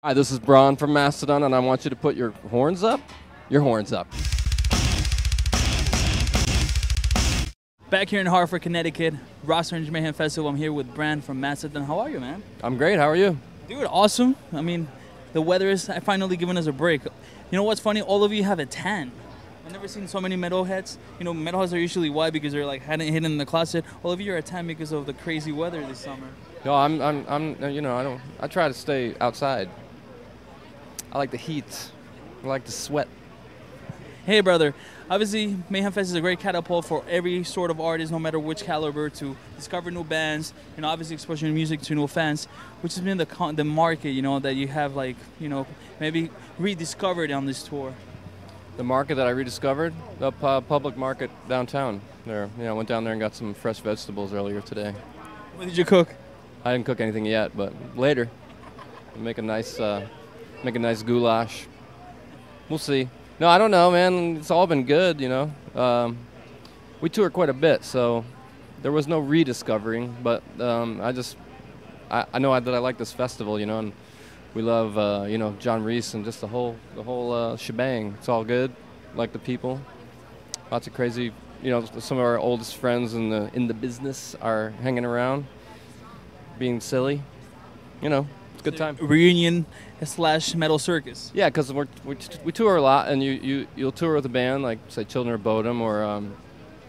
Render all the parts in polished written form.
Hi, this is Brann from Mastodon, and I want you to put your horns up. Your horns up. Back here in Hartford, Connecticut, Rockstar Mayhem Festival. I'm here with Brann from Mastodon. How are you, man? I'm great. How are you? Dude, awesome. I mean, the weather is finally giving us a break. You know what's funny? All of you have a tan. I've never seen so many metalheads. You know, metalheads are usually white because they're like hidden in the closet. All of you are a tan because of the crazy weather this summer. No, you know, I try to stay outside. I like the heat. I like the sweat. Hey, brother. Obviously, Mayhem Fest is a great catapult for every sort of artist, no matter which caliber, to discover new bands. You know, obviously exposure your music to new fans, which has been the market. You know, that you have, like, you know, maybe rediscovered on this tour. The market that I rediscovered, the public market downtown. There, you know, I went down there and got some fresh vegetables earlier today. What did you cook? I didn't cook anything yet, but later, make a nice goulash. We'll see. No, I don't know, man. It's all been good, you know. We tour quite a bit, so there was no rediscovering. But I know that I like this festival, you know, and we love, you know, John Reese and just the whole shebang. It's all good. Like the people. Lots of crazy, you know. Some of our oldest friends in the business are hanging around, being silly, you know. Good time. Reunion / metal circus. Yeah, because we tour a lot, and you'll tour with a band like, say, Children of Bodom or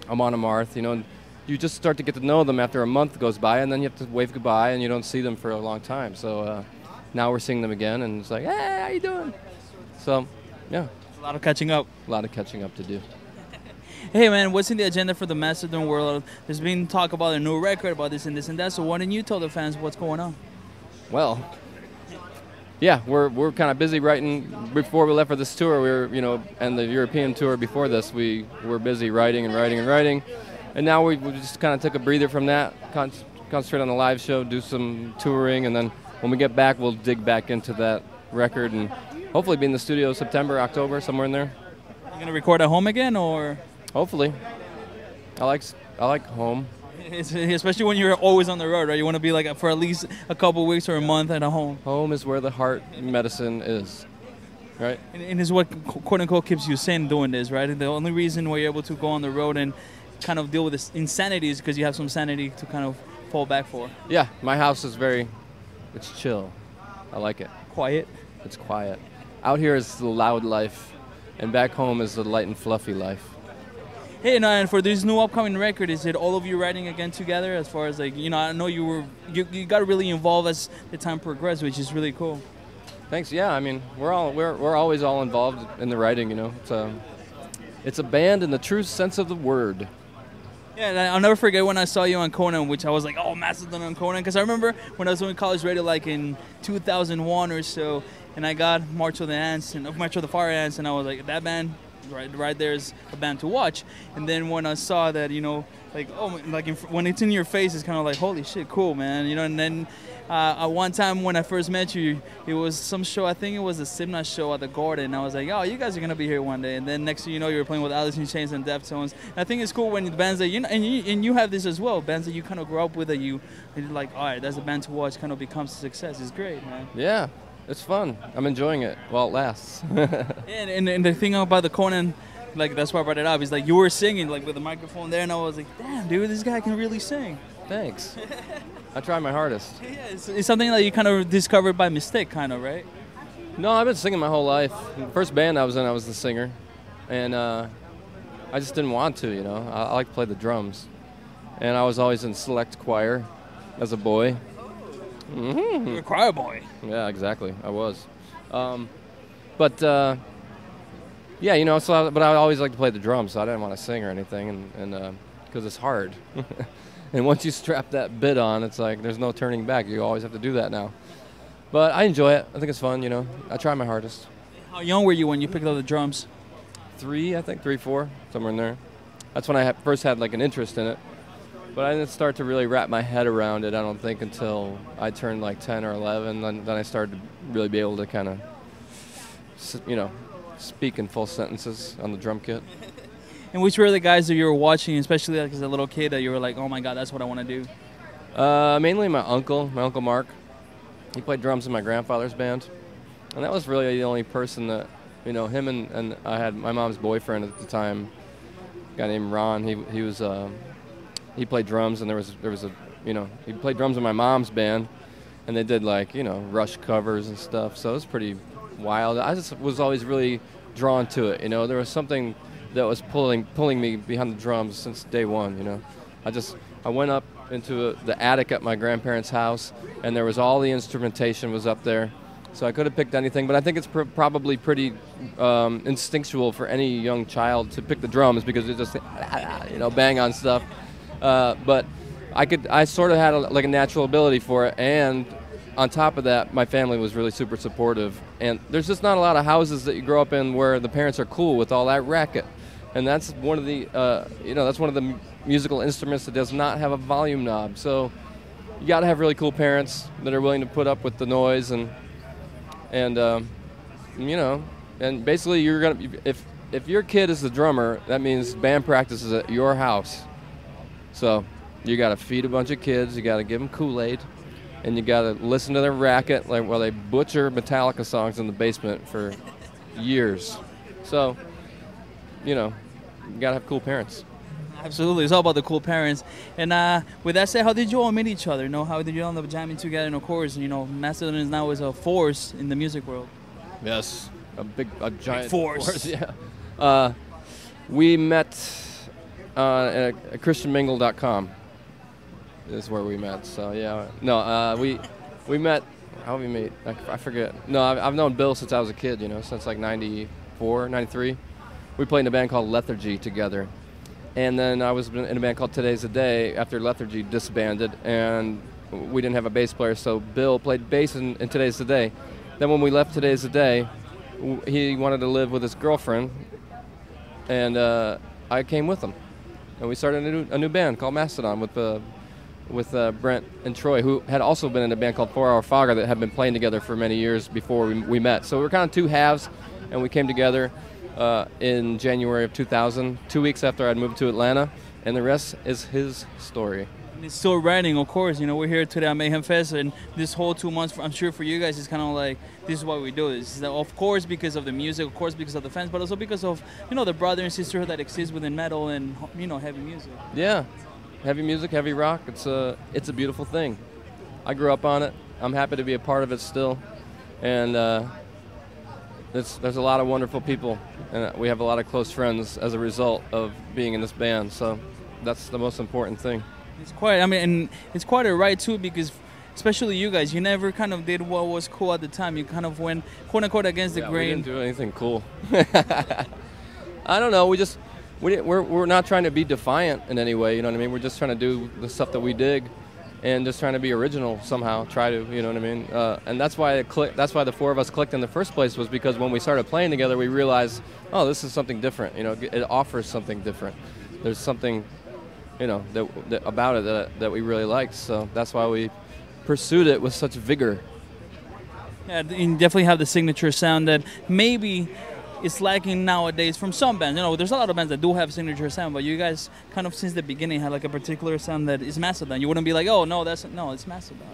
Amon Amarth, you know, and you just start to get to know them after a month goes by, and then you have to wave goodbye, and you don't see them for a long time. So now we're seeing them again, and it's like, hey, how you doing? So, yeah. A lot of catching up. A lot of catching up to do. Hey, man, what's in the agenda for the Mastodon world? There's been talk about a new record, about this and that, so why don't you tell the fans what's going on? Well, yeah, we're kind of busy writing. Before we left for this tour, we were, you know, and the European tour before this, we were busy writing, and now we just kind of took a breather from that, concentrate on the live show, do some touring, and then when we get back, we'll dig back into that record and hopefully be in the studio September, October, somewhere in there. You gonna record at home again, or? Hopefully. I like home. Especially when you're always on the road, right? You want to be like for at least a couple weeks or a month at home. Home is where the heart medicine is, right? And is what quote unquote keeps you sane doing this, right? And the only reason why you're able to go on the road and kind of deal with this insanity is because you have some sanity to kind of fall back for. Yeah, my house is it's chill. I like it. Quiet? It's quiet. Out here is the loud life, and back home is the light and fluffy life. Hey, and for this new upcoming record, is it all of you writing again together? As far as, like, you know, I know you got really involved as the time progressed, which is really cool. Thanks. Yeah, I mean, we're always all involved in the writing. You know, it's a band in the true sense of the word. Yeah, and I'll never forget when I saw you on Conan, which I was like, oh, Mastodon on Conan, because I remember when I was doing college radio, like in 2001 or so, and I got March of the Fire Ants, and I was like, that band. Right there's a band to watch, and then when I saw that, you know, like, oh, like when it's in your face, it's kind of like, holy shit, cool, man, you know. And then at one time when I first met you, it was some show, I think it was a Simna show at the Garden, and I was like, oh, you guys are gonna be here one day. And then next thing you know, you were playing with Alice in Chains and Deftones. And I think it's cool when the bands that you know, and you have this as well, bands that you kind of grow up with, that you're like, all right, that's a band to watch, kind of becomes a success. It's great, man. Yeah. It's fun. I'm enjoying it while it lasts. and the thing about the Conan, like, that's why I brought it up, is like you were singing like with the microphone there, and I was like, damn, dude, this guy can really sing. Thanks. I try my hardest. Yeah, it's something that you kind of discovered by mistake, kind of, right? No, I've been singing my whole life. The first band I was in, I was the singer, and I just didn't want to, you know. I like to play the drums, and I was always in select choir as a boy. Mm-hmm. You're a choir boy. Yeah, exactly. I was. Yeah, you know, but I always like to play the drums, so I didn't want to sing or anything, and because it's hard. And once you strap that bit on, it's like there's no turning back. You always have to do that now. But I enjoy it. I think it's fun, you know. I try my hardest. How young were you when you picked up the drums? 3, 4, somewhere in there. That's when I first had like an interest in it. But I didn't start to really wrap my head around it, I don't think, until I turned like 10 or 11. Then I started to really be able to kind of, you know, speak in full sentences on the drum kit. And which were the guys that you were watching, especially like as a little kid, that you were like, oh my God, that's what I want to do? Mainly my uncle Mark. He played drums in my grandfather's band. And that was really the only person that, him and I had my mom's boyfriend at the time, a guy named Ron. He was he played drums, and there was a he played drums in my mom's band, and they did like Rush covers and stuff. So it was pretty wild. I just was always really drawn to it. There was something that was pulling me behind the drums since day one. I went up into the attic at my grandparents' house, and there was all the instrumentation was up there. So I could have picked anything, but I think it's probably pretty instinctual for any young child to pick the drums because it just, bang on stuff. But I sort of had a natural ability for it, and on top of that, my family was really super supportive. And there's just not a lot of houses that you grow up in where the parents are cool with all that racket. And that's one of the, that's one of the musical instruments that does not have a volume knob. So you got to have really cool parents that are willing to put up with the noise and basically you're gonna if your kid is the drummer, that means band practice is at your house. So you got to feed a bunch of kids, you got to give them Kool-Aid, and you got to listen to their racket while they butcher Metallica songs in the basement for years. So you got to have cool parents. Absolutely, it's all about the cool parents. And with that said, how did you all meet each other? How did you end up jamming together? And of course, Mastodon is now a force in the music world. Yes, a giant force. Yeah. We met at christianmingle.com is where we met. So yeah, no, we met. How did we meet? I forget. No, I've known Bill since I was a kid. Since like '94, '93. We played in a band called Lethargy together. And then I was in a band called Today's the Day after Lethargy disbanded, and we didn't have a bass player, so Bill played bass in Today's the Day. Then when we left Today's the Day, he wanted to live with his girlfriend, and I came with him. And we started a new band called Mastodon with Brent and Troy, who had also been in a band called 4 Hour Fogger that had been playing together for many years before we met. So we were kind of two halves, and we came together in January of 2000, 2 weeks after I'd moved to Atlanta, and the rest is his story. And it's still writing, of course. We're here today at Mayhem Fest, and this whole 2 months, I'm sure for you guys, it's kind of like, this is why we do this. Of course, because of the music, of course, because of the fans, but also because of, the brother and sisterhood that exists within metal and, heavy music. Yeah, heavy music, heavy rock, it's a beautiful thing. I grew up on it. I'm happy to be a part of it still, and there's a lot of wonderful people, and we have a lot of close friends as a result of being in this band, so that's the most important thing. It's quite, and it's quite a ride too, because especially you guys, you never kind of did what was cool at the time. You kind of went, quote unquote, against the grain. We didn't do anything cool. I don't know, we're not trying to be defiant in any way, We're just trying to do the stuff that we dig, and just trying to be original somehow, try to, and that's why it clicked. That's why the four of us clicked in the first place, was because when we started playing together, we realized, oh, this is something different. It offers something different. There's something, that about it that we really liked. So that's why we pursued it with such vigor. Yeah, you definitely have the signature sound that maybe is lacking nowadays from some bands. There's a lot of bands that do have signature sound, but you guys kind of since the beginning had like a particular sound that is Mastodon. You wouldn't be like, oh no, it's Mastodon.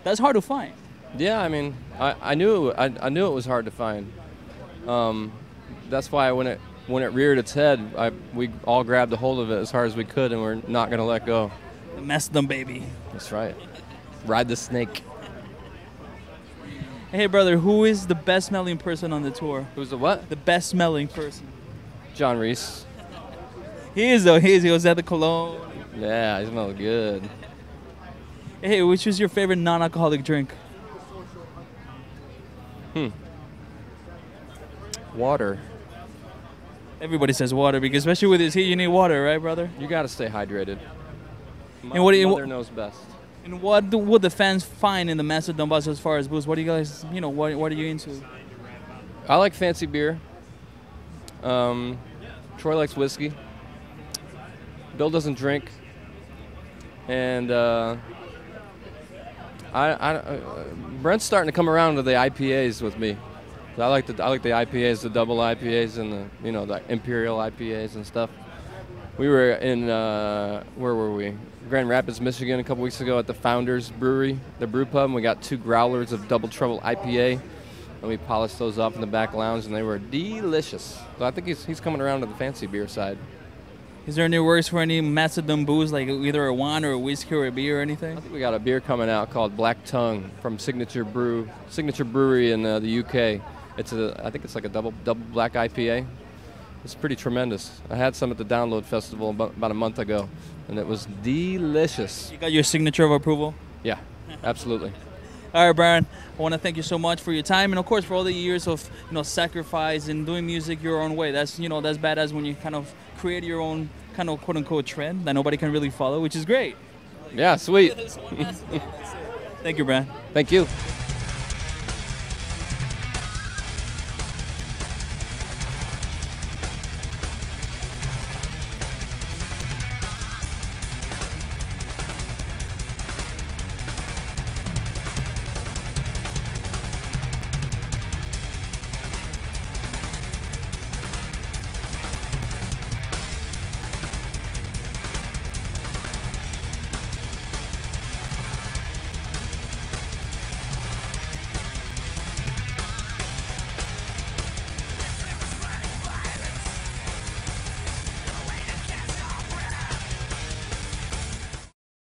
That's hard to find. Yeah, I knew it was hard to find. That's why when it reared its head, we all grabbed a hold of it as hard as we could, and we're not going to let go. The Mastodon baby. That's right. Ride the snake. Hey, brother, who is the best smelling person on the tour? Who's the what? The best smelling person. John Reese. He is, though. He was at the cologne. Yeah, he smells good. Hey, which was your favorite non-alcoholic drink? Water. Everybody says water, because especially with this heat, you need water, right, brother? You got to stay hydrated. Mother knows best. And what would the fans find in the Mastodon bus as far as booze? What do you guys, what are you into? I like fancy beer. Troy likes whiskey. Bill doesn't drink. And Brent's starting to come around to the IPAs with me. I like the IPAs, the double IPAs, and the Imperial IPAs and stuff. We were in where were we? Grand Rapids, Michigan, a couple weeks ago at the Founders Brewery, the brew pub, and we got 2 growlers of Double Trouble IPA. and we polished those up in the back lounge, and they were delicious. So I think he's coming around to the fancy beer side. Is there any words for any Mastodon booze, like either a wine or a whiskey or a beer or I anything? think we got a beer coming out called Black Tongue from Signature Brewery in the UK. I think it's like a double black IPA. It's pretty tremendous. I had some at the Download Festival about a month ago, and it was delicious. You got your signature of approval? Yeah, absolutely. All right, Brann, I want to thank you so much for your time and, of course, for all the years of sacrifice and doing music your own way. That's that's badass when you kind of create your own kind of quote-unquote trend that nobody can really follow, which is great. Yeah, sweet. Thank you, Brann. Thank you.